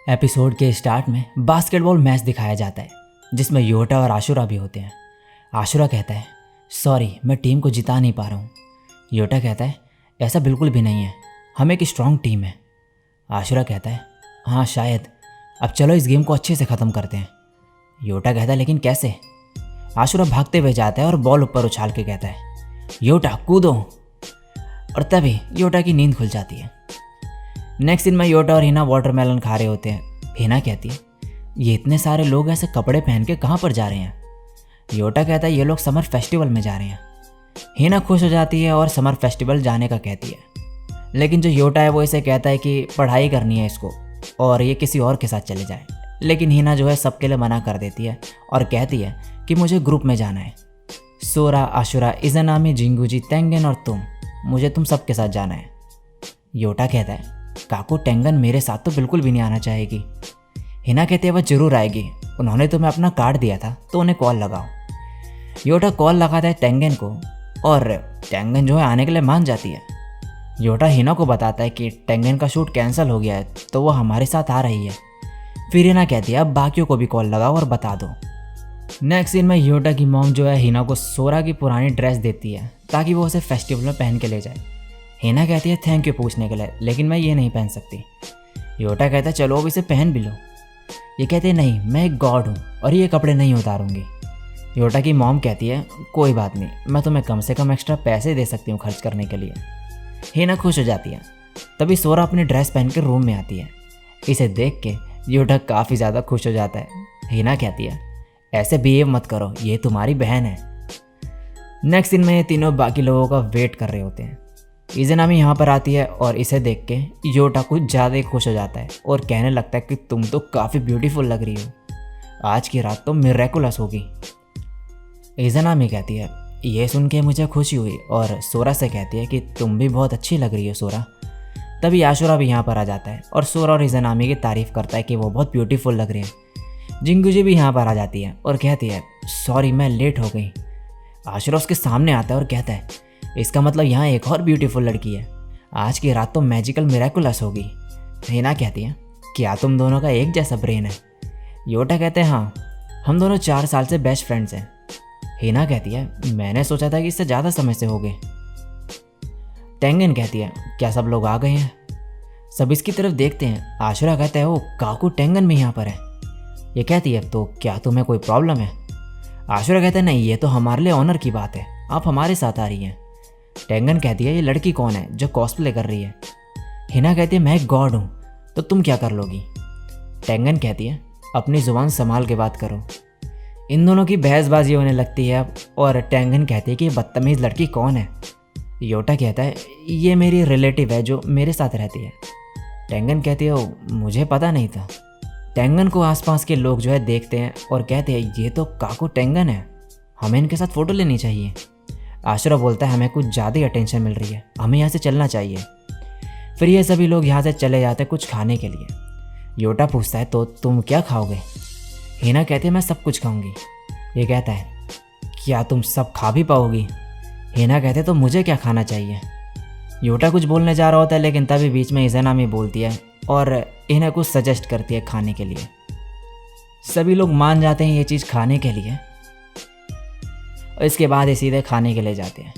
Episode के start में basketball match दिखाया जाता है जिसमें योटा और आशुरा भी होते हैं। आशुरा कहता है सॉरी मैं टीम को जिता नहीं पा रहा हूँ। योटा कहता है ऐसा बिल्कुल भी नहीं है, हम एक स्ट्रॉन्ग टीम है। आशुरा कहता है हाँ शायद, अब चलो इस गेम को अच्छे से ख़त्म करते हैं। योटा कहता है लेकिन कैसे। आशुरा भागते हुए जाता है और बॉल ऊपर उछाल के कहता है योटा कूदो, और तभी योटा की नींद खुल जाती है। नेक्स्ट दिन में योटा और हिना वाटरमेलन खा रहे होते हैं। हिना कहती है ये इतने सारे लोग ऐसे कपड़े पहन के कहाँ पर जा रहे हैं। योटा कहता है ये लोग समर फेस्टिवल में जा रहे हैं। हिना खुश हो जाती है और समर फेस्टिवल जाने का कहती है, लेकिन जो योटा है वो इसे कहता है कि पढ़ाई करनी है इसको और ये किसी और के साथ चले जाए। लेकिन हिना जो है सबके लिए मना कर देती है और कहती है कि मुझे ग्रुप में जाना है। सोरा, आशुरा, इज़नामी, जिंगूजी, टेंगन और तुम, मुझे तुम सबके साथ जाना है। योटा कहता है काकू टेंगन मेरे साथ तो बिल्कुल भी नहीं आना चाहेगी। हिना कहती है वह जरूर आएगी, उन्होंने तुम्हें अपना कार्ड दिया था तो उन्हें कॉल लगाओ। योटा कॉल लगाता है टेंगन को और टेंगन जो है आने के लिए मान जाती है। योटा हिना को बताता है कि टेंगन का शूट कैंसिल हो गया है तो वो हमारे साथ आ रही है। फिर हिना कहती है अब बाकियों को भी कॉल लगाओ और बता दो। नेक्स्ट सीन में योटा की मॉम जो है हिना को सोरा की पुरानी ड्रेस देती है ताकि वो उसे फेस्टिवल में पहन के ले जाए। हिना कहती है थैंक यू पूछने के लिए, लेकिन मैं ये नहीं पहन सकती। योटा कहता है चलो अब इसे पहन भी लो। ये कहते हैं नहीं मैं एक गॉड हूँ और ये कपड़े नहीं उतारूंगी। योटा की मॉम कहती है कोई बात नहीं, मैं तुम्हें कम से कम एक्स्ट्रा पैसे दे सकती हूँ खर्च करने के लिए। हिना खुश हो जाती है। तभी सोरा अपनी ड्रेस पहन के रूम में आती है। इसे देख के योटा काफ़ी ज़्यादा खुश हो जाता है। हिना कहती है ऐसे बिहेव मत करो, ये तुम्हारी बहन है। नेक्स्ट दिन में ये तीनों बाकी लोगों का वेट कर रहे होते हैं। इज़नामी यहाँ पर आती है और इसे देख के योटा कुछ ज़्यादा ही खुश हो जाता है और कहने लगता है कि तुम तो काफ़ी ब्यूटीफुल लग रही हो, आज की रात तो मिरेकुलस होगी। इज़नामी कहती है ये सुन के मुझे खुशी हुई और सोरा से कहती है कि तुम भी बहुत अच्छी लग रही हो सोरा। तभी आशुरा भी यहाँ पर आ जाता है और सोरा और इज़नामी की तारीफ़ करता है कि वो बहुत ब्यूटीफुल लग रही है। जिंगूजी भी यहाँ पर आ जाती है और कहती है सॉरी मैं लेट हो गई। आशुरा उसके सामने आता है और कहता है इसका मतलब यहाँ एक और ब्यूटीफुल लड़की है, आज की रात तो मैजिकल मिरेकुलस होगी। हिना कहती है क्या तुम दोनों का एक जैसा ब्रेन है। योटा कहते हैं हाँ, हम दोनों 4 साल से बेस्ट फ्रेंड्स हैं। हिना कहती है मैंने सोचा था कि इससे ज़्यादा समय से हो गए। टेंगन कहती है क्या सब लोग आ गए हैं। सब इसकी तरफ देखते हैं। आशुरा कहता है ओ काकू टेंगन भी यहाँ पर है। ये कहती है तो क्या तुम्हें कोई प्रॉब्लम है। आशुरा कहता है नहीं ये तो हमारे लिए ऑनर की बात है, आप हमारे साथ आ रही हैं। टेंगन कहती है ये लड़की कौन है जो कॉस्प्ले कर रही है। हिना कहती है मैं एक गॉड हूँ तो तुम क्या कर लोगी। टेंगन कहती है अपनी ज़ुबान संभाल के बात करो। इन दोनों की बहसबाजी होने लगती है और टेंगन कहती है कि बदतमीज़ लड़की कौन है। योटा कहता है ये मेरी रिलेटिव है जो मेरे साथ रहती है। टेंगन कहती है ओ मुझे पता नहीं था। टेंगन को आसपास के लोग जो है देखते हैं और कहते हैं ये तो काकू टेंगन है, हमें इनके साथ फ़ोटो लेनी चाहिए। आशुरा बोलता है हमें कुछ ज़्यादा ही अटेंशन मिल रही है, हमें यहाँ से चलना चाहिए। फिर ये सभी लोग यहाँ से चले जाते हैं कुछ खाने के लिए। योटा पूछता है तो तुम क्या खाओगे। हिना कहती है मैं सब कुछ खाऊंगी। ये कहता है क्या तुम सब खा भी पाओगी। हिना कहते तो मुझे क्या खाना चाहिए। योटा कुछ बोलने जा रहा होता है लेकिन तभी बीच में इज़नामी बोलती है और इन्हें कुछ सजेस्ट करती है खाने के लिए। सभी लोग मान जाते हैं ये चीज़ खाने के लिए और इसके बाद ये सीधे खाने के लिए जाते हैं।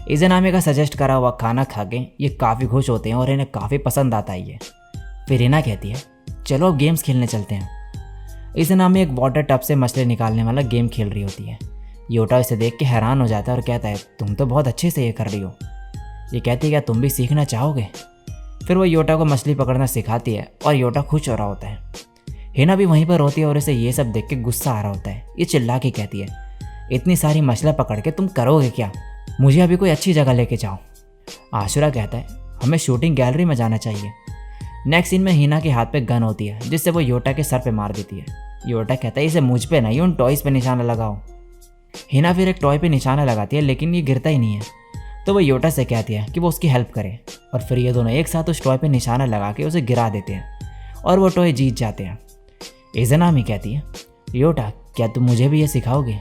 इज़नामी का सजेस्ट करा हुआ खाना खा के ये काफ़ी खुश होते हैं और इन्हें काफ़ी पसंद आता है ये। फिर हिना कहती है चलो अब गेम्स खेलने चलते हैं। इज़नामी एक वाटर टब से मछली निकालने वाला गेम खेल रही होती है। योटा इसे देख के हैरान हो जाता है और कहता है तुम तो बहुत अच्छे से ये कर रही हो। ये कहती है क्या तुम भी सीखना चाहोगे। फिर वो योटा को मछली पकड़ना सिखाती है और योटा खुश हो रहा होता है। हिना भी वहीं पर होती है और इसे ये सब देख के गुस्सा आ रहा होता है। ये चिल्ला के कहती है इतनी सारी मछलियाँ पकड़ के तुम करोगे क्या, मुझे अभी कोई अच्छी जगह लेके जाओ। आशुरा कहता है हमें शूटिंग गैलरी में जाना चाहिए। नेक्स्ट सीन में हिना के हाथ पे गन होती है जिससे वो योटा के सर पे मार देती है। योटा कहता है इसे मुझ पे नहीं उन टॉयज़ पे निशाना लगाओ। हिना फिर एक टॉय पे निशाना लगाती है लेकिन ये गिरता ही नहीं है। तो वो योटा से कहती है कि वो उसकी हेल्प करे, और फिर ये दोनों एक साथ उस टॉय पे निशाना लगा के उसे गिरा देते हैं और वो टॉय जीत जाते हैं। इज़नामी कहती है, योटा क्या तुम मुझे भी ये सिखाओगे?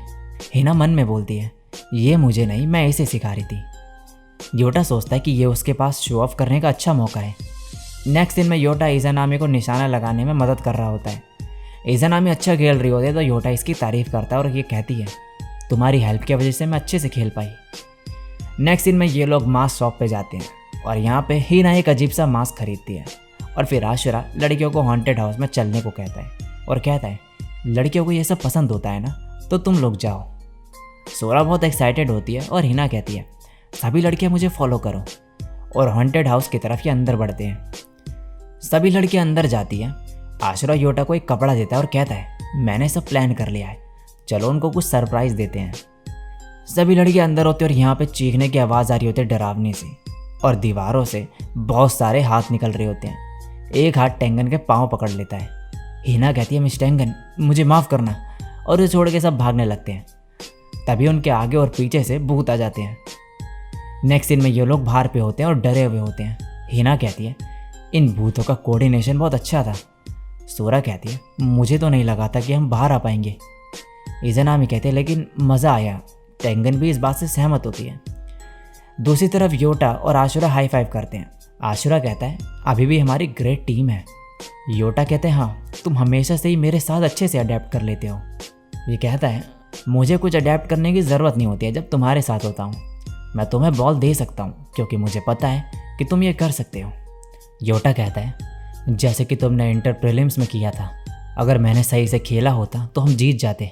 हिना मन में बोलती है, ये मुझे नहीं, मैं इसे सिखा रही थी। योटा सोचता है कि ये उसके पास शो ऑफ करने का अच्छा मौका है। नेक्स्ट दिन में योटा इज़नामी को निशाना लगाने में मदद कर रहा होता है। इज़नामी अच्छा खेल रही होती है तो योटा इसकी तारीफ़ करता है और ये कहती है, तुम्हारी हेल्प की वजह से मैं अच्छे से खेल पाई। नेक्स्ट दिन में ये लोग मास्क शॉप पे जाते हैं और यहाँ पे हिना एक अजीब सा मास्क खरीदती है, और फिर आशुरा लड़कियों को हॉन्टेड हाउस में चलने को कहता है और कहता है, लड़कियों को ये सब पसंद होता है ना, तो तुम लोग जाओ। सोरा बहुत एक्साइटेड होती है और हिना कहती है, सभी लड़कियां मुझे फॉलो करो, और हॉन्टेड हाउस की तरफ ये अंदर बढ़ते हैं। सभी लड़कियां अंदर जाती हैं। आशुरा योटा को एक कपड़ा देता है और कहता है, मैंने सब प्लान कर लिया है, चलो उनको कुछ सरप्राइज देते हैं। सभी लड़कियां अंदर होती हैं और यहाँ पे चीखने की आवाज़ आ रही होती है डरावनी सी, और दीवारों से बहुत सारे हाथ निकल रहे होते हैं। एक हाथ टेंगन के पाँव पकड़ लेता है। हिना कहती है, मिस टेंगन मुझे माफ़ करना, और उसे छोड़ के सब भागने लगते हैं। तभी उनके आगे और पीछे से भूत आ जाते हैं। नेक्स्ट दिन में ये लोग बाहर पे होते हैं और डरे हुए होते हैं। हिना कहती है, इन भूतों का कोऑर्डिनेशन बहुत अच्छा था। सोरा कहती है, मुझे तो नहीं लगा था कि हम बाहर आ पाएंगे। इज़नामी कहते हैं, लेकिन मज़ा आया। टेंगन भी इस बात से सहमत होती है। दूसरी तरफ योटा और आशुरा हाई फाइव करते हैं। आशुरा कहता है, अभी भी हमारी ग्रेट टीम है। योटा कहते हैं, हाँ तुम हमेशा से ही मेरे साथ अच्छे से अडेप्ट कर लेते हो। ये कहता है, मुझे कुछ अडेप्ट करने की ज़रूरत नहीं होती है जब तुम्हारे साथ होता हूँ। मैं तुम्हें बॉल दे सकता हूँ क्योंकि मुझे पता है कि तुम ये कर सकते हो। योटा कहता है, जैसे कि तुमने इंटर प्रीलिम्स में किया था, अगर मैंने सही से खेला होता तो हम जीत जाते।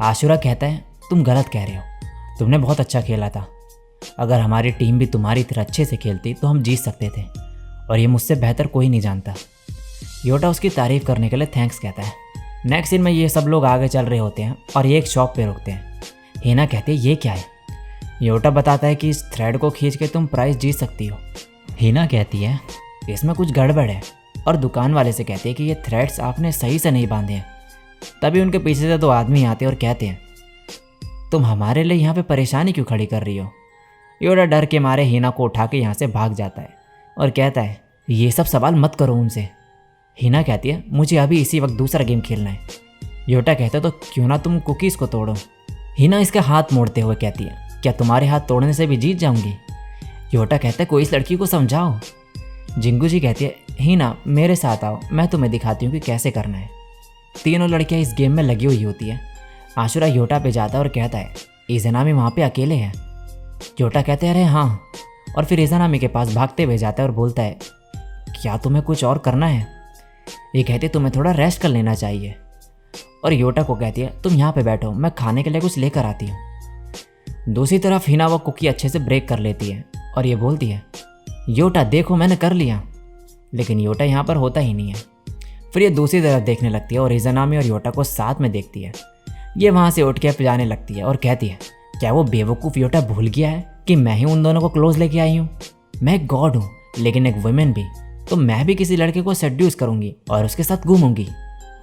आशुरा कहता है, तुम गलत कह रहे हो, तुमने बहुत अच्छा खेला था। अगर हमारी टीम भी तुम्हारी तरह अच्छे से खेलती तो हम जीत सकते थे, और ये मुझसे बेहतर कोई नहीं जानता। योटा उसकी तारीफ़ करने के लिए थैंक्स कहता है। नेक्स्ट दिन में ये सब लोग आगे चल रहे होते हैं और ये एक शॉप पे रुकते हैं। हिना कहती है, ये क्या है? योटा बताता है कि इस थ्रेड को खींच के तुम प्राइज़ जीत सकती हो। हिना कहती है, इसमें कुछ गड़बड़ है, और दुकान वाले से कहती है कि ये थ्रेड्स आपने सही से नहीं बांधे हैं। तभी उनके पीछे से दो आदमी आते हैं और कहते हैं, तुम हमारे लिए यहाँ पे परेशानी क्यों खड़ी कर रही हो? योटा डर के मारे हिना को उठा के यहाँ से भाग जाता है और कहता है, ये सब सवाल मत करो उनसे। हिना कहती है, मुझे अभी इसी वक्त दूसरा गेम खेलना है। योटा कहता है, तो क्यों ना तुम कुकीज़ को तोड़ो। हिना इसका हाथ मोड़ते हुए कहती है, क्या तुम्हारे हाथ तोड़ने से भी जीत जाऊंगी? योटा कहता है, कोई इस लड़की को समझाओ। जिंगू कहती है, हिना मेरे साथ आओ, मैं तुम्हें दिखाती हूँ कि कैसे करना है। तीनों लड़कियाँ इस गेम में लगी हुई होती है। आशुरा योटा पे जाता है और कहता है, इज़नामी वहाँ पे अकेले हैं? योटा कहते हैं, अरे हाँ, और फिर इज़नामी के पास भागते हुए जाता है और बोलता है, क्या तुम्हें कुछ और करना है? ये कहती है, तुम्हें थोड़ा रेस्ट कर लेना चाहिए। और योटा को कहती है, तुम यहाँ पे बैठो, मैं खाने के लिए कुछ लेकर आती हूँ। दूसरी तरफ हिना वो कुकी अच्छे से ब्रेक कर लेती है और ये बोलती है, योटा देखो मैंने कर लिया। लेकिन योटा यहाँ पर होता ही नहीं है। फिर ये दूसरी तरफ देखने लगती है और इज़नामी और योटा को साथ में देखती है। ये वहाँ से उठ के जाने लगती है और कहती है, क्या वो बेवकूफ़ योटा भूल गया है कि मैं ही उन दोनों को क्लोज लेके आई हूँ? मैं एक गॉड हूँ, लेकिन एक वुमेन भी, तो मैं भी किसी लड़के को सेड्यूस करूँगी और उसके साथ घूमूंगी।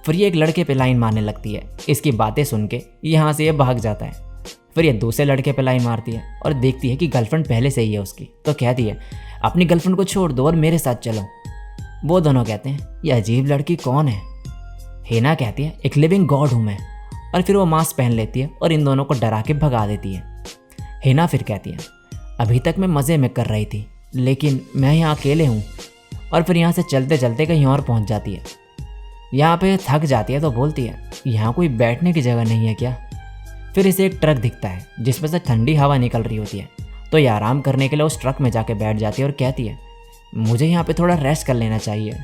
फिर ये एक लड़के पे लाइन मारने लगती है। इसकी बातें सुन के यहाँ से ये भाग जाता है। फिर ये दूसरे लड़के पे लाइन मारती है और देखती है कि गर्लफ्रेंड पहले से ही है उसकी, तो कहती है, अपनी गर्लफ्रेंड को छोड़ दो और मेरे साथ चलो। वो दोनों कहते हैं, ये अजीब लड़की कौन है? हिना कहती है, एक लिविंग गॉड हूँ मैं। और फिर वो मास्क पहन लेती है और इन दोनों को डरा के भगा देती है। हिना फिर कहती है, अभी तक मैं मज़े में कर रही थी, लेकिन मैं यहाँ अकेले हूँ। और फिर यहाँ से चलते चलते कहीं और पहुँच जाती है। यहाँ पे थक जाती है तो बोलती है, यहाँ कोई बैठने की जगह नहीं है क्या? फिर इसे एक ट्रक दिखता है जिसमें से ठंडी हवा निकल रही होती है, तो ये आराम करने के लिए उस ट्रक में जाके बैठ जाती है और कहती है, मुझे यहाँ पे थोड़ा रेस्ट कर लेना चाहिए।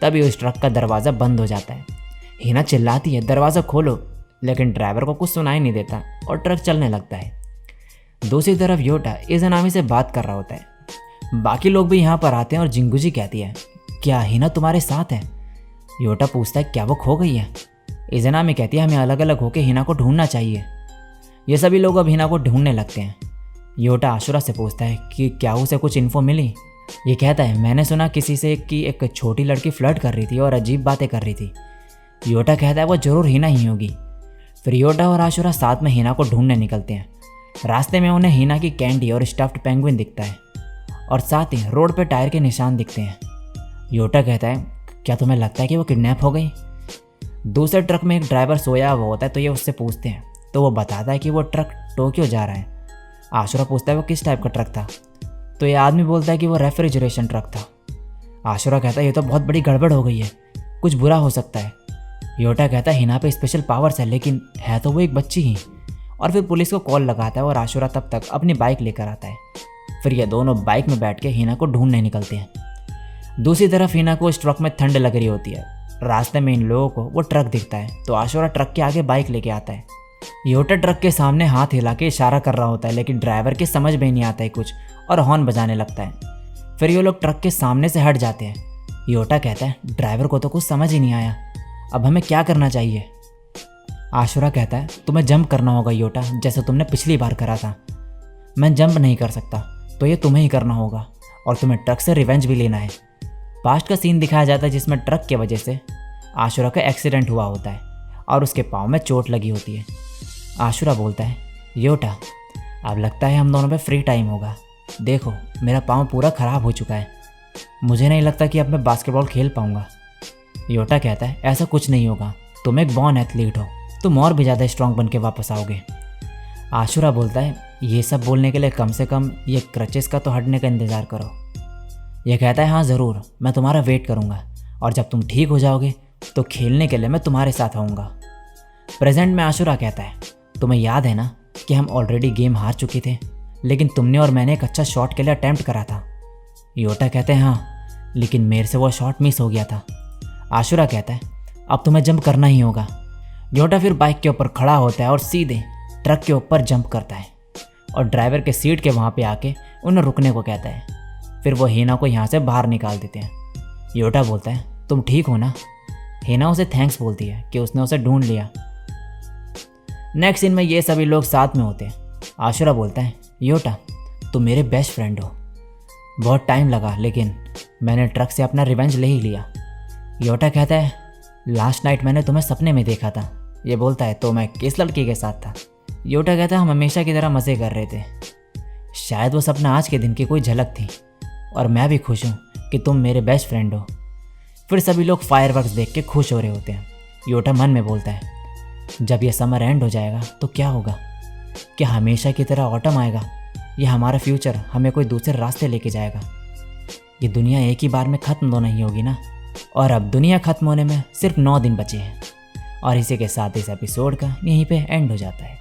तभी उस ट्रक का दरवाज़ा बंद हो जाता है। हिना चिल्लाती है, दरवाज़ा खोलो, लेकिन ड्राइवर को कुछ सुनाई नहीं देता और ट्रक चलने लगता है। दूसरी तरफ योटा इज़नामी से बात कर रहा होता है। बाकी लोग भी यहाँ पर आते हैं और जिंगूजी कहती है, क्या हिना तुम्हारे साथ है? योटा पूछता है, क्या वो खो गई है? इज़नामी कहती है, हमें अलग अलग होकर हिना को ढूंढना चाहिए। ये सभी लोग अब हिना को ढूंढने लगते हैं। योटा आशुरा से पूछता है कि क्या उसे कुछ इन्फो मिली? ये कहता है, मैंने सुना किसी से कि एक छोटी लड़की फ्लर्ट कर रही थी और अजीब बातें कर रही थी। योटा कहता है, वो जरूर हिना ही होगी। फिर योटा और आशुरा साथ में हिना को ढूंढने निकलते हैं। रास्ते में उन्हें हीना की कैंडी और स्टफ्ड पेंगुइन दिखता है और साथ ही रोड पे टायर के निशान दिखते हैं। योटा कहता है, क्या तुम्हें लगता है कि वो किडनैप हो गई? दूसरे ट्रक में एक ड्राइवर सोया हुआ होता है तो ये उससे पूछते हैं, तो वो बताता है कि वो ट्रक टोक्यो जा रहा है। आशुरा पूछता है वो किस टाइप का ट्रक था, तो ये आदमी बोलता है कि वो रेफ्रिजरेशन ट्रक था। आशुरा कहता है ये तो बहुत बड़ी गड़बड़ हो गई है, कुछ बुरा हो सकता है। योटा कहता है हिना पे स्पेशल पावर्स है, लेकिन है तो वो एक बच्ची ही। और फिर पुलिस को कॉल लगाता है और आशुरा तब तक अपनी बाइक लेकर आता है। फिर ये दोनों बाइक में बैठ के हिना को ढूंढने निकलते हैं। दूसरी तरफ हिना को उस ट्रक में ठंड लग रही होती है। रास्ते में इन लोगों को वो ट्रक दिखता है तो आशुरा ट्रक के आगे बाइक लेके आता है। योटा ट्रक के सामने हाथ हिला के इशारा कर रहा होता है, लेकिन ड्राइवर के समझ में नहीं आता है कुछ और हॉर्न बजाने लगता है। फिर ये लोग ट्रक के सामने से हट जाते हैं। योटा कहता है ड्राइवर को तो कुछ समझ ही नहीं आया, अब हमें क्या करना चाहिए? आशुरा कहता है तुम्हें जंप करना होगा योटा, जैसे तुमने पिछली बार करा था। मैं जंप नहीं कर सकता, तो ये तुम्हें ही करना होगा और तुम्हें ट्रक से रिवेंज भी लेना है। पास्ट का सीन दिखाया जाता है जिसमें ट्रक की वजह से आशुरा का एक्सीडेंट हुआ होता है और उसके पाँव में चोट लगी होती है। आशुरा बोलता है योटा, अब लगता है हम दोनों पे फ्री टाइम होगा। देखो मेरा पाँव पूरा ख़राब हो चुका है, मुझे नहीं लगता कि अब मैं बास्केटबॉल खेल पाऊँगा। योटा कहता है ऐसा कुछ नहीं होगा, तुम एक बॉर्न एथलीट हो, तुम और भी ज़्यादा स्ट्रांग बन के वापस आओगे। आशुरा बोलता है ये सब बोलने के लिए कम से कम ये क्रचेस का तो हटने का इंतज़ार करो। यह कहता है हाँ ज़रूर, मैं तुम्हारा वेट करूँगा और जब तुम ठीक हो जाओगे तो खेलने के लिए मैं तुम्हारे साथ आऊँगा। प्रेजेंट में आशुरा कहता है तुम्हें याद है ना कि हम ऑलरेडी गेम हार चुके थे, लेकिन तुमने और मैंने एक अच्छा शॉट के लिए अटैम्प्ट करा था। योटा कहते हैं हाँ, लेकिन मेरे से वो शॉट मिस हो गया था। आशुरा कहता है अब तुम्हें जंप करना ही होगा। योटा फिर बाइक के ऊपर खड़ा होता है और सीधे ट्रक के ऊपर जंप करता है और ड्राइवर के सीट के वहाँ पे आके उन्हें रुकने को कहता है। फिर वो हीना को यहाँ से बाहर निकाल देते हैं। योटा बोलता है तुम ठीक हो ना? हीना उसे थैंक्स बोलती है कि उसने उसे ढूंढ लिया। नेक्स्ट सीन में ये सभी लोग साथ में होते हैं। आशुरा बोलता है योटा तुम मेरे बेस्ट फ्रेंड हो, बहुत टाइम लगा लेकिन मैंने ट्रक से अपना रिवेंज ले ही लिया। योटा कहता है लास्ट नाइट मैंने तुम्हें सपने में देखा था। ये बोलता है तो मैं किस लड़की के साथ था? योटा कहता है हम हमेशा की तरह मज़े कर रहे थे, शायद वो सपना आज के दिन की कोई झलक थी और मैं भी खुश हूँ कि तुम मेरे बेस्ट फ्रेंड हो। फिर सभी लोग फायरवर्क्स देख के खुश हो रहे होते हैं। योटा मन में बोलता है जब ये समर एंड हो जाएगा तो क्या होगा? क्या हमेशा की तरह ऑटम आएगा या हमारा फ्यूचर हमें कोई दूसरे रास्ते लेके जाएगा? ये दुनिया एक ही बार में ख़त्म तो नहीं होगी ना। और अब दुनिया ख़त्म होने में सिर्फ 9 दिन बचे हैं और इसी के साथ इस एपिसोड का यहीं पे एंड हो जाता है।